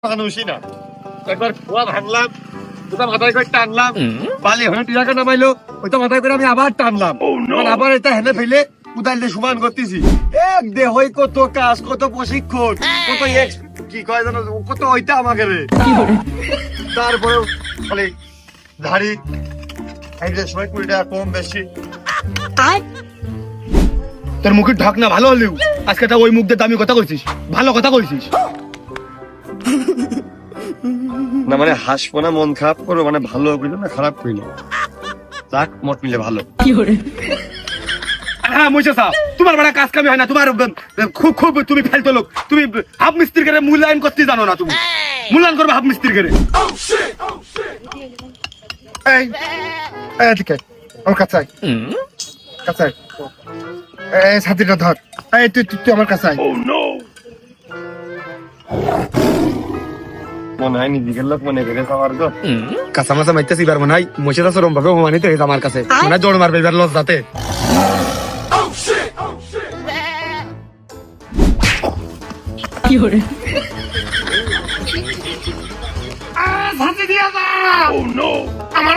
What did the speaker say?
মানুষই না। একবার কুয়া ভাঙলাম, ওটা মাথায় করে টানলাম, বালি ওখানে টিরাকে নামাইলো, ওইটা মাথায় করে আমি আবার টানলাম, আবার এটা হেলে ফেলে উদাইলে সমান করতেছি। এক দেহই কত কাজ, কত প্রশিক্ষণ, কত কি কয় জানো, কত ওইটা আমাকে রে। তারপরেও খালি ধাড়ি এই সময় 20 টাকা কম বেশি। তোর মুখের ঢাকনা ভালো হলেও আজকে ওই মুখ দিয়ে দামি কথা কইছিস, ভালো কথা কইছিস না মানে হাসবো না, মন খারাপ করবো, মানে ভালো কইলো না খারাপ কইলো, যাক মোট মিলে ভালো। হ্যাঁ মইসা সাহেব, তোমার বড় কাজ কামি হয় না, তোমার খুব খুব তুমি ফেলতো লোক, তুমি হাফ মিস্ত্রির করে মূল্যায়ন করতে জানো না, তুমি মূল্যায়ন করবে হাফ মিস্ত্রির করে। এই এদিকে আমার কাছে আয়, কাছে আয়। এই ছাতিটা ধর, এই তুই তুই আমার কাছে আয়। মনে হয় নিজের লোক মনে করে সবার গো। কাঁচা মাছা মাইতেছি এবার মনে হয় মসজিদ আসরম ভাবে অপমানিত হয়েছে আমার কাছে, মনে হয় জোর মারবে এবার লজ্জাতে। আমার